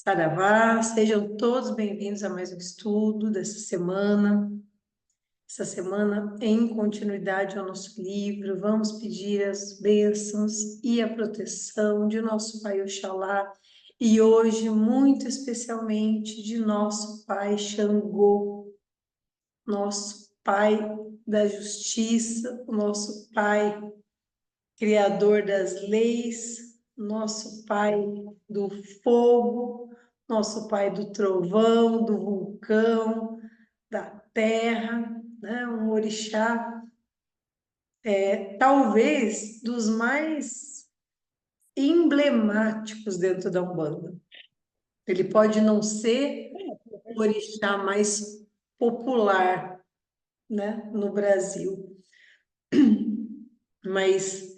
Saravá, sejam todos bem-vindos a mais um estudo dessa semana. Essa semana, em continuidade ao nosso livro, vamos pedir as bênçãos e a proteção de nosso Pai Oxalá e hoje, muito especialmente, de nosso Pai Xangô, nosso Pai da justiça, o nosso Pai Criador das leis, nosso Pai do fogo, nosso Pai do trovão, do vulcão, da terra, né? Um orixá, talvez dos mais emblemáticos dentro da Umbanda. Ele pode não ser o orixá mais popular, né, no Brasil, mas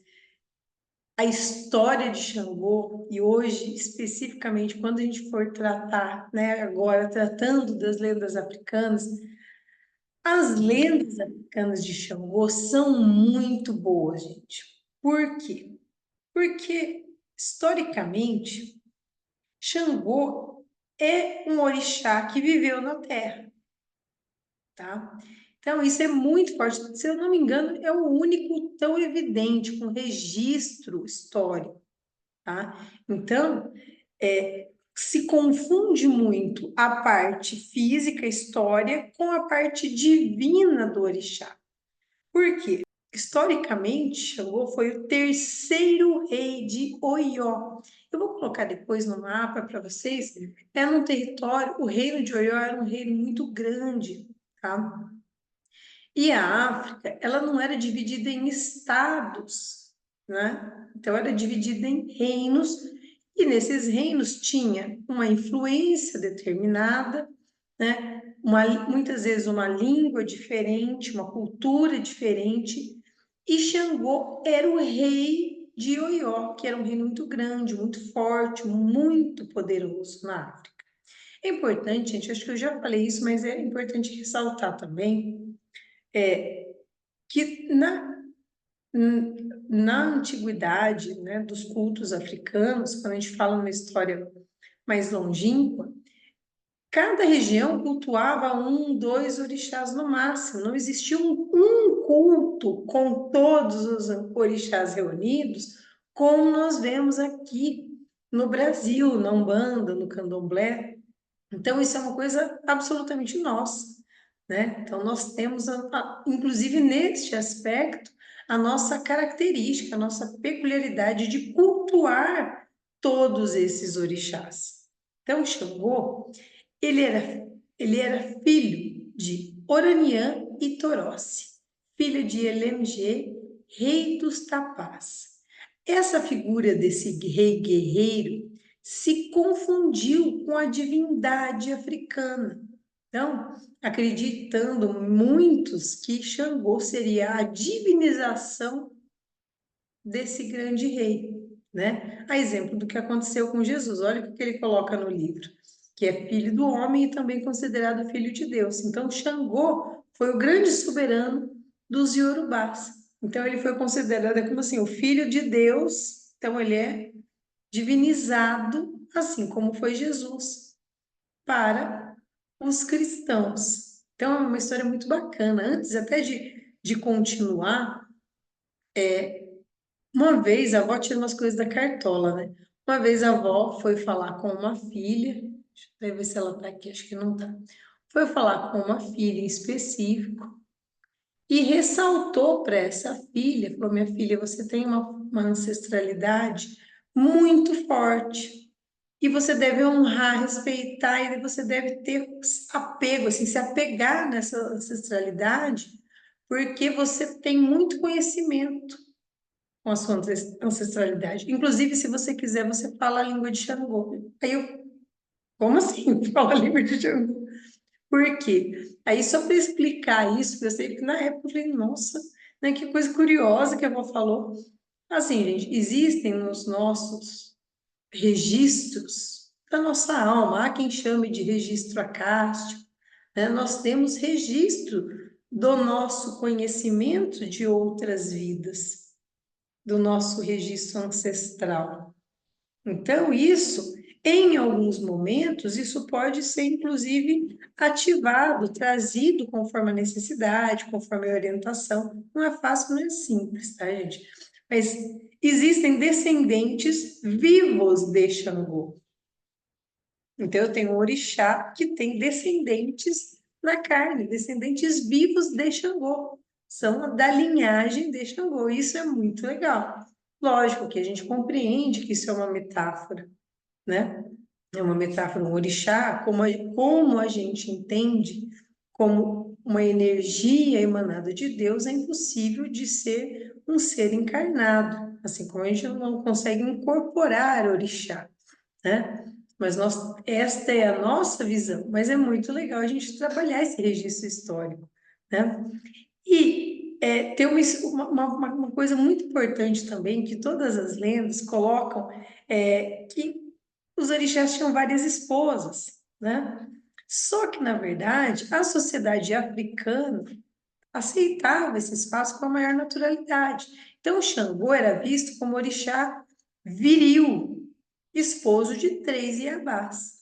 a história de Xangô, e hoje, especificamente, quando a gente for tratar, né, agora tratando das lendas africanas, as lendas africanas de Xangô são muito boas, gente. Por quê? Porque, historicamente, Xangô é um orixá que viveu na Terra, tá? Então, isso é muito forte. Se eu não me engano, é o único tão evidente, com registro histórico, tá? Então, se confunde muito a parte física, história, com a parte divina do orixá. Por quê? Historicamente, Xangô foi o terceiro rei de Oió. Eu vou colocar depois no mapa para vocês. É num território, o reino de Oió era um reino muito grande, tá? E a África, ela não era dividida em estados, né? Então, era dividida em reinos, e nesses reinos tinha uma influência determinada, né? Muitas vezes uma língua diferente, uma cultura diferente, e Xangô era o rei de Oió, que era um reino muito grande, muito forte, muito poderoso na África. É importante, gente, acho que eu já falei isso, mas é importante ressaltar também que na antiguidade, né, dos cultos africanos, quando a gente fala uma história mais longínqua, cada região cultuava um, dois orixás no máximo. Não existia um culto com todos os orixás reunidos, como nós vemos aqui no Brasil, na Umbanda, no Candomblé. Então, isso é uma coisa absolutamente nossa, né? Então, nós temos, inclusive neste aspecto, a nossa característica, a nossa peculiaridade de cultuar todos esses orixás. Então, Xangô, ele era, ele era filho de Oraniã e Torossi, filho de Elemgê, rei dos Tapás. Essa figura desse rei guerreiro se confundiu com a divindade africana. Então, acreditando muitos que Xangô seria a divinização desse grande rei, né? A exemplo do que aconteceu com Jesus. Olha o que ele coloca no livro, que é filho do homem e também considerado filho de Deus. Então, Xangô foi o grande soberano dos Yorubás. Então, ele foi considerado como assim, o filho de Deus. Então, ele é divinizado, assim como foi Jesus, para os cristãos. Então, é uma história muito bacana. Antes até de continuar, uma vez a avó tira umas coisas da cartola, né? Uma vez a avó foi falar com uma filha, deixa eu ver se ela tá aqui, acho que não tá. Foi falar com uma filha em específico e ressaltou para essa filha, falou, minha filha, você tem uma ancestralidade muito forte e você deve honrar, respeitar e você deve ter apego, assim, se apegar nessa ancestralidade, porque você tem muito conhecimento com a sua ancestralidade. Inclusive, se você quiser, você fala a língua de Xangô. Aí eu, como assim? Fala a língua de Xangô? Por quê? Aí, só para explicar isso, eu sei que na época eu falei, nossa, né, que coisa curiosa que a avó falou. Assim, gente, existem nos nossos registros da nossa alma, há quem chame de registro acástico, né? Nós temos registro do nosso conhecimento de outras vidas, do nosso registro ancestral. Então, isso Em alguns momentos, isso pode ser, inclusive, ativado, trazido conforme a necessidade, conforme a orientação. Não é fácil, não é simples, tá, gente? Mas existem descendentes vivos de Xangô. Então, eu tenho um orixá que tem descendentes na carne, descendentes vivos de Xangô. São da linhagem de Xangô. Isso é muito legal. Lógico que a gente compreende que isso é uma metáfora, né? É uma metáfora, um orixá, como a gente entende como uma energia emanada de Deus, é impossível de ser um ser encarnado, assim como a gente não consegue incorporar orixá, né? Mas esta é a nossa visão, mas é muito legal a gente trabalhar esse registro histórico, né? E tem uma coisa muito importante também, que todas as lendas colocam, que os orixás tinham várias esposas, né? Só que, na verdade, a sociedade africana aceitava esse espaço com a maior naturalidade. Então, o Xangô era visto como orixá viril, esposo de 3 Iabás,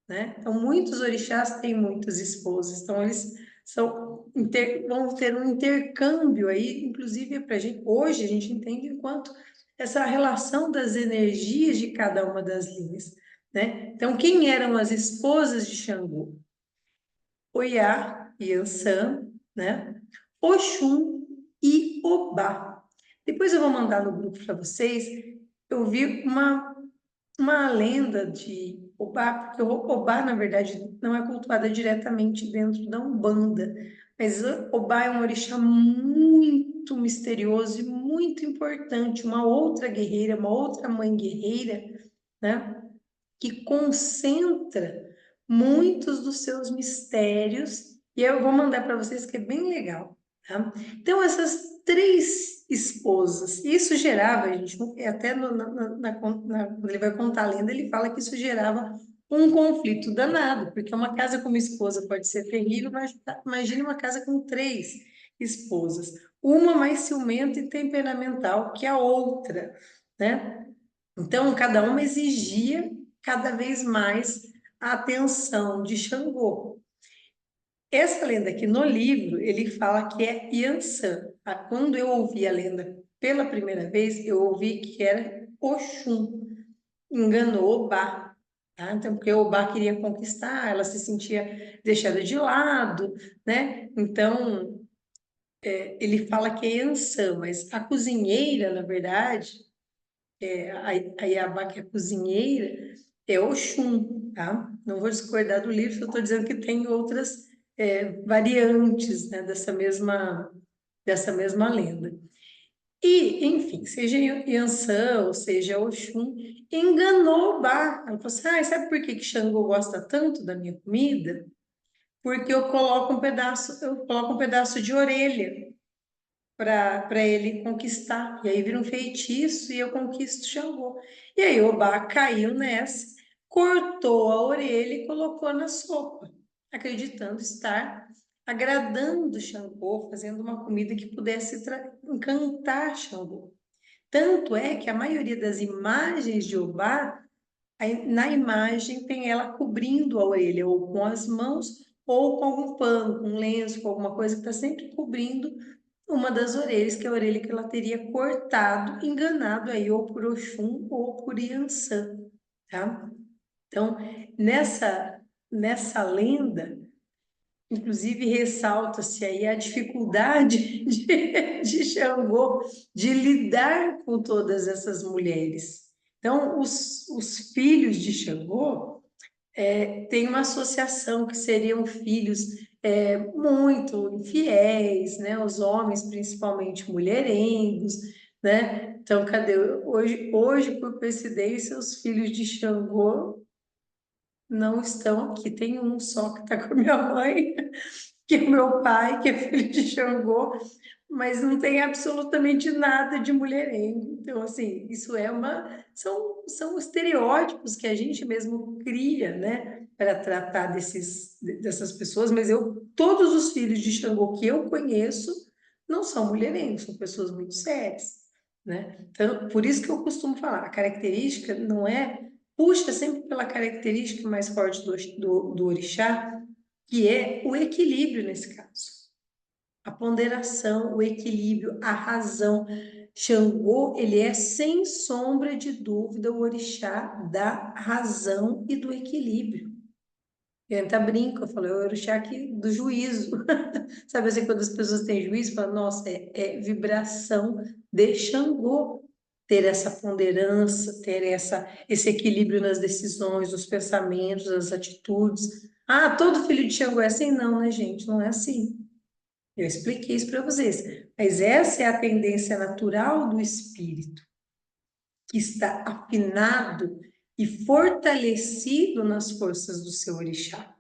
né? Então, muitos orixás têm muitas esposas, então eles vão ter um intercâmbio aí, inclusive para a gente, hoje a gente entende enquanto essa relação das energias de cada uma das linhas, né? Então, quem eram as esposas de Xangô? Oiá, Yansan, né? Oxum e Obá. Depois eu vou mandar no grupo para vocês. Eu vi uma lenda de Obá, porque o Obá, na verdade, não é cultuada diretamente dentro da Umbanda, mas Obá é um orixá muito misterioso e muito importante, uma outra guerreira, uma outra mãe guerreira, né? Que concentra muitos dos seus mistérios, e eu vou mandar para vocês que é bem legal, tá? Então, essas 3 esposas, isso gerava, gente, até quando ele vai contar a lenda, ele fala que isso gerava um conflito danado, porque uma casa com uma esposa pode ser terrível, mas imagine uma casa com 3 esposas, uma mais ciumenta e temperamental que a outra, né? Então, cada uma exigia cada vez mais a atenção de Xangô. Essa lenda aqui no livro, ele fala que é Yansan. Quando eu ouvi a lenda pela primeira vez, eu ouvi que era Oxum, enganou Obá. Tá? Então, porque Obá queria conquistar, ela se sentia deixada de lado, né? Então, ele fala que é Yansan, mas a cozinheira, na verdade, a Iabá, que é cozinheira, é Oxum, tá? Não vou discordar do livro, eu estou dizendo que tem outras variantes, né, dessa mesma lenda. E, enfim, seja Yansan ou seja Oxum, enganou o Bá. Ela falou assim, sabe por que Xangô gosta tanto da minha comida? Porque eu coloco um pedaço de orelha para ele conquistar. E aí vira um feitiço e eu conquisto Xangô. E aí Obá caiu nessa, cortou a orelha e colocou na sopa, acreditando estar agradando Xangô, fazendo uma comida que pudesse encantar Xangô. Tanto é que a maioria das imagens de Obá, na imagem tem ela cobrindo a orelha, ou com as mãos, ou com algum pano, com um lenço, com alguma coisa que está sempre cobrindo uma das orelhas, que é a orelha que ela teria cortado, enganado aí ou por Oxum ou por Yansan, tá? Então, nessa lenda, inclusive ressalta-se aí a dificuldade de Xangô de lidar com todas essas mulheres. Então, os filhos de Xangô tem uma associação que seriam filhos muito infiéis, né? Os homens, principalmente mulherengos, né? Então, cadê? Hoje, por coincidência, os filhos de Xangô não estão aqui. Tem um só que está com a minha mãe, que é o meu pai, que é filho de Xangô, mas não tem absolutamente nada de mulherengo. Então, assim, isso são estereótipos que a gente mesmo cria, né, para tratar dessas pessoas, mas todos os filhos de Xangô que eu conheço não são mulherengos, são pessoas muito sérias, né? Então, por isso que eu costumo falar, a característica não é puxa sempre pela característica mais forte do orixá, que é o equilíbrio nesse caso. A ponderação, o equilíbrio, a razão. Xangô, ele é, sem sombra de dúvida, o orixá da razão e do equilíbrio. Eu até brinco, eu falo, é o orixá aqui do juízo. Sabe assim, quando as pessoas têm juízo, falam, nossa, é vibração de Xangô. Ter essa ponderância, ter esse equilíbrio nas decisões, nos pensamentos, nas atitudes. Ah, todo filho de Xangô é assim? Não, né, gente? Não é assim. Eu expliquei isso para vocês. Mas essa é a tendência natural do espírito, que está afinado e fortalecido nas forças do seu orixá.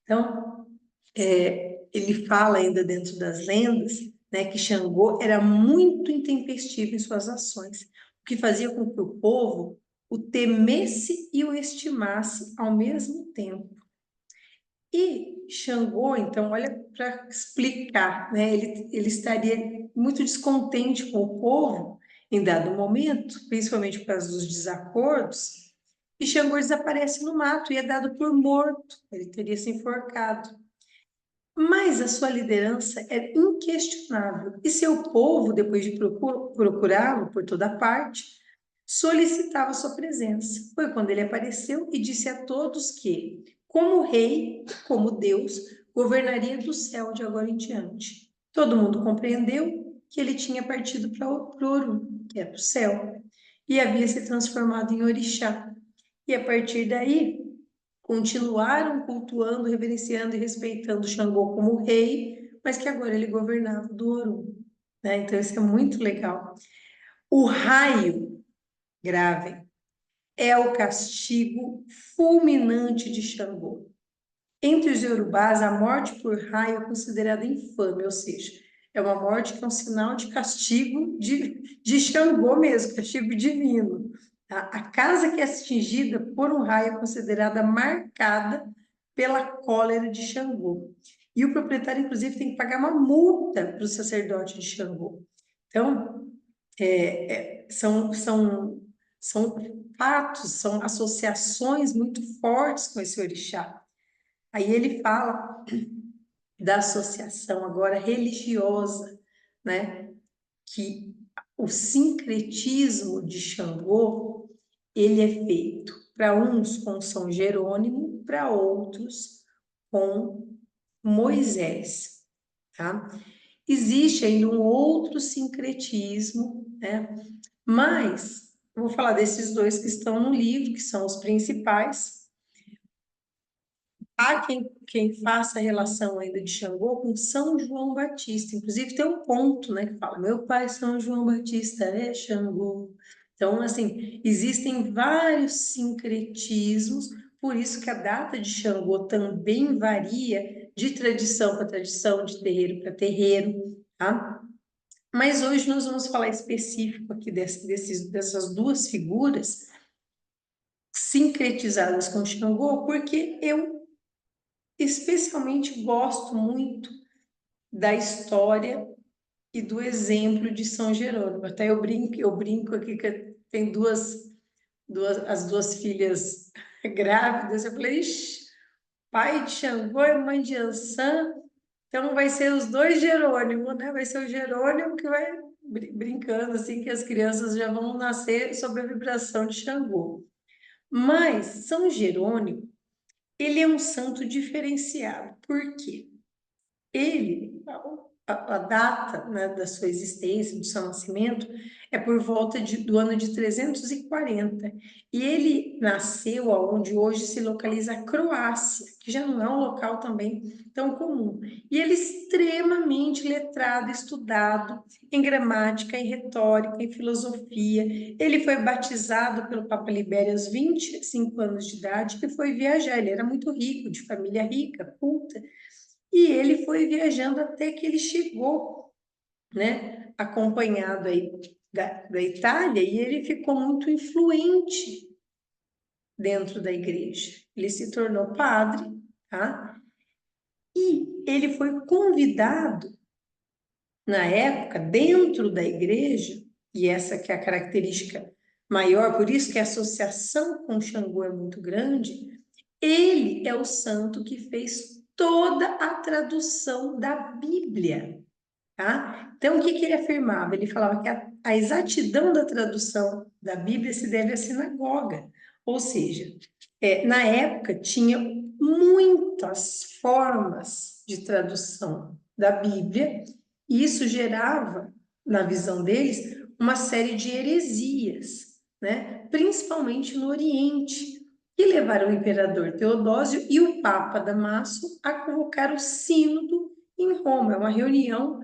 Então, ele fala ainda dentro das lendas, né, que Xangô era muito intempestivo em suas ações, o que fazia com que o povo o temesse e o estimasse ao mesmo tempo. E Xangô, então, olha, para explicar, né, ele estaria muito descontente com o povo em dado momento, principalmente por causa dos desacordos, e Xangô desaparece no mato e é dado por morto, ele teria se enforcado. Mas a sua liderança é inquestionável, e seu povo, depois de procurá-lo por toda parte, solicitava sua presença. Foi quando ele apareceu e disse a todos que, como rei, como Deus, governaria do céu de agora em diante. Todo mundo compreendeu que ele tinha partido para o Orum, que é o céu, e havia se transformado em orixá. E a partir daí, continuaram cultuando, reverenciando e respeitando Xangô como rei, mas que agora ele governava do Orum, né? Então isso é muito legal. O raio, grave, é o castigo fulminante de Xangô. Entre os iorubás, a morte por raio é considerada infame, ou seja, é uma morte que é um sinal de castigo de Xangô mesmo, castigo divino. A casa que é atingida por um raio é considerada marcada pela cólera de Xangô. E o proprietário, inclusive, tem que pagar uma multa para o sacerdote de Xangô. Então, são fatos, são associações muito fortes com esse orixá. Aí ele fala da associação agora religiosa, né? Que o sincretismo de Xangô, ele é feito para uns com São Jerônimo, para outros com Moisés, tá? Existe ainda um outro sincretismo, né? Mas eu vou falar desses dois que estão no livro, que são os principais. Há quem faça a relação ainda de Xangô com São João Batista. Inclusive, tem um ponto, né, que fala: meu pai São João Batista é Xangô. Então, assim, existem vários sincretismos, por isso que a data de Xangô também varia de tradição para tradição, de terreiro para terreiro, tá? Mas hoje nós vamos falar específico aqui dessas duas figuras sincretizadas com Xangô, porque eu especialmente gosto muito da história e do exemplo de São Jerônimo. Até eu brinco aqui que tem as duas filhas grávidas. Eu falei, ixi, pai de Xangô e mãe de Ançã, então vai ser os dois Jerônimo, né? Vai ser o Jerônimo que vai brincando assim que as crianças já vão nascer sob a vibração de Xangô. Mas São Jerônimo, ele é um santo diferenciado. Por quê? Ele, a data, né, da sua existência, do seu nascimento, é por volta do ano de 340. E ele nasceu onde hoje se localiza a Croácia, que já não é um local também tão comum. E ele é extremamente letrado, estudado em gramática, em retórica, em filosofia. Ele foi batizado pelo Papa Libério aos 25 anos de idade e foi viajar. Ele era muito rico, de família rica, culta. E ele foi viajando até que ele chegou, né, acompanhado aí da Itália, e ele ficou muito influente dentro da igreja. Ele se tornou padre, tá? E ele foi convidado, na época, dentro da igreja, e essa que é a característica maior, por isso que a associação com Xangô é muito grande. Ele é o santo que fez toda a tradução da Bíblia, tá? Então, o que ele afirmava? Ele falava que a exatidão da tradução da Bíblia se deve à sinagoga, ou seja, na época tinha muitas formas de tradução da Bíblia, e isso gerava, na visão deles, uma série de heresias, né? Principalmente no Oriente, que levaram o imperador Teodósio e o Papa Damaso a convocar o Sínodo em Roma, uma reunião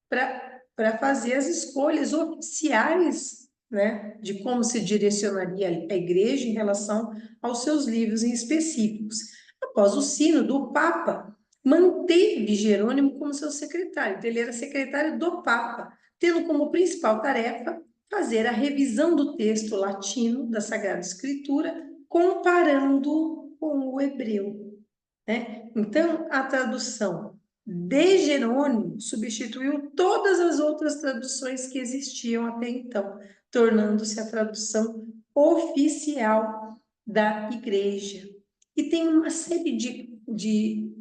para fazer as escolhas oficiais, né, de como se direcionaria a igreja em relação aos seus livros em específicos. Após o sínodo, o Papa manteve Jerônimo como seu secretário, então ele era secretário do Papa, tendo como principal tarefa fazer a revisão do texto latino da Sagrada Escritura, comparando com o hebreu, né? Então, a tradução de Jerônimo substituiu todas as outras traduções que existiam até então, tornando-se a tradução oficial da igreja. E tem uma série de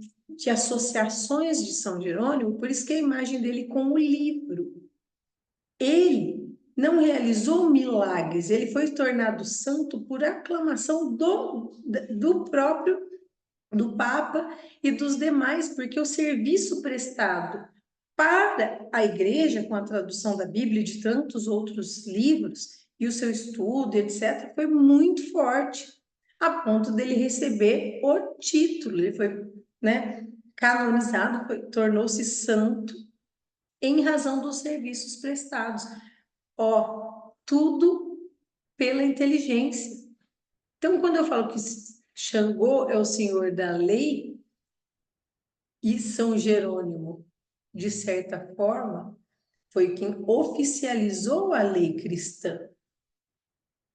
associações de São Jerônimo, por isso que a imagem dele com o livro. Ele não realizou milagres, ele foi tornado santo por aclamação do próprio do Papa e dos demais, porque o serviço prestado para a igreja, com a tradução da Bíblia e de tantos outros livros, e o seu estudo, etc., foi muito forte, a ponto dele receber o título. Ele foi, né, canonizado, tornou-se santo em razão dos serviços prestados. Ó, tudo pela inteligência. Então, quando eu falo que Xangô é o senhor da lei, e São Jerônimo, de certa forma, foi quem oficializou a lei cristã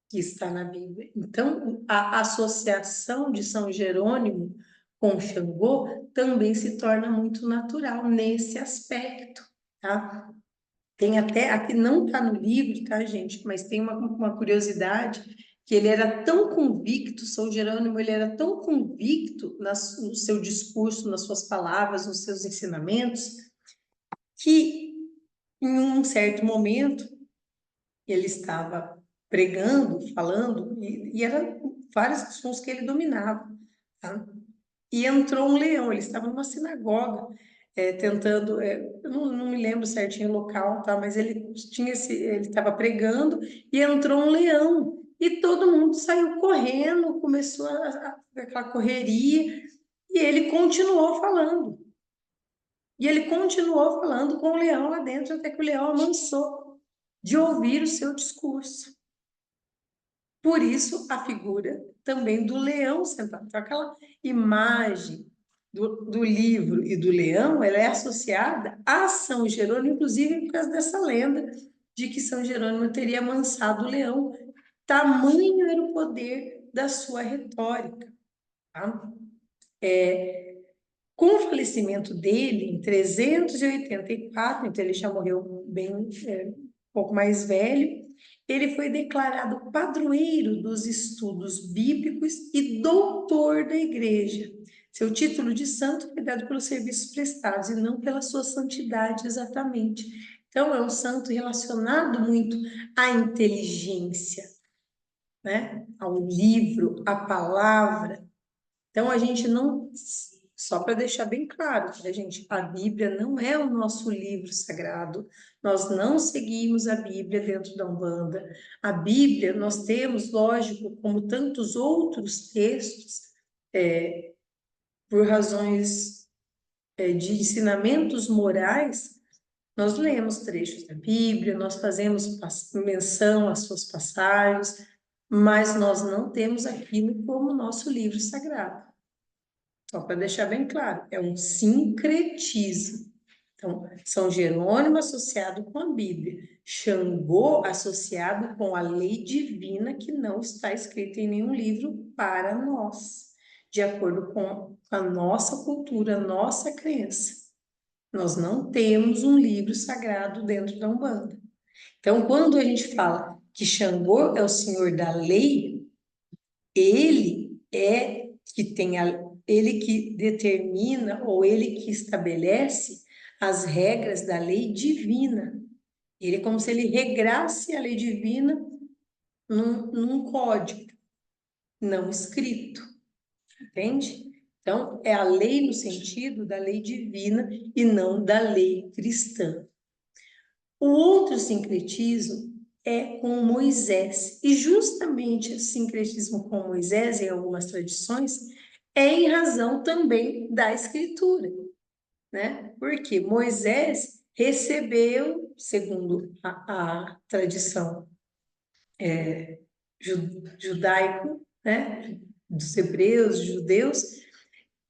que está na Bíblia. Então, a associação de São Jerônimo com Xangô também se torna muito natural nesse aspecto, tá? Tem até, aqui não está no livro, tá, gente? Mas tem uma curiosidade, que ele era tão convicto, São Jerônimo, ele era tão convicto no seu discurso, nas suas palavras, nos seus ensinamentos, que em um certo momento ele estava pregando, falando, e eram vários assuntos que ele dominava, tá? E entrou um leão, ele estava numa sinagoga, tentando, eu não me lembro certinho o local, tá? Mas ele estava pregando e entrou um leão, e todo mundo saiu correndo, começou aquela correria, e ele continuou falando. E ele continuou falando com o leão lá dentro, até que o leão amansou de ouvir o seu discurso. Por isso, a figura também do leão sentado. Então, aquela imagem do livro e do leão, ela é associada a São Jerônimo, inclusive por causa dessa lenda de que São Jerônimo teria amansado o leão. Tamanho era o poder da sua retórica. Tá? Com o falecimento dele, em 384, então ele já morreu bem, um pouco mais velho, ele foi declarado padroeiro dos estudos bíblicos e doutor da igreja. Seu título de santo foi dado pelos serviços prestados e não pela sua santidade exatamente. Então, é um santo relacionado muito à inteligência, né? Ao livro, à palavra. Então, a gente não... Só para deixar bem claro, tá, gente? A Bíblia não é o nosso livro sagrado. Nós não seguimos a Bíblia dentro da Umbanda. A Bíblia, nós temos, lógico, como tantos outros textos, por razões de ensinamentos morais, nós lemos trechos da Bíblia, nós fazemos menção às suas passagens, mas nós não temos aquilo como nosso livro sagrado. Só para deixar bem claro, é um sincretismo. Então, São Jerônimo associado com a Bíblia, Xangô associado com a lei divina que não está escrita em nenhum livro para nós, de acordo com a nossa cultura, a nossa crença. Nós não temos um livro sagrado dentro da Umbanda. Então, quando a gente fala que Xangô é o senhor da lei, ele é que tem ele que determina ou ele que estabelece as regras da lei divina. Ele é como se ele regrasse a lei divina num código não escrito, entende? Então, é a lei no sentido da lei divina e não da lei cristã. O outro sincretismo é com Moisés, e justamente esse sincretismo com Moisés, em algumas tradições, é em razão também da Escritura, né? Porque Moisés recebeu, segundo a tradição judaico, né? Dos hebreus, judeus,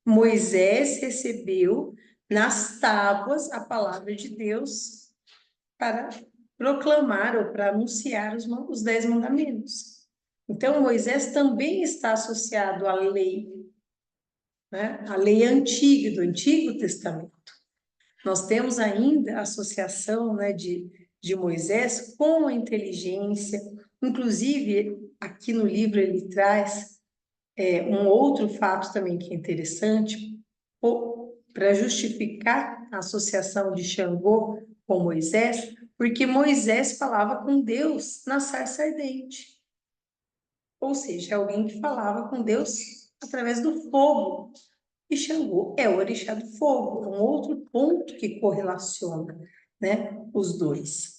Moisés recebeu nas tábuas a palavra de Deus para proclamar ou para anunciar os 10 mandamentos. Então, Moisés também está associado à lei, né? À lei antiga, do Antigo Testamento. Nós temos ainda a associação, né, de Moisés com a inteligência. Inclusive, aqui no livro ele traz um outro fato também que é interessante, para justificar a associação de Xangô com Moisés, porque Moisés falava com Deus na sarça ardente. Ou seja, alguém que falava com Deus através do fogo. E Xangô é o orixá do fogo, é um outro ponto que correlaciona, né, os dois.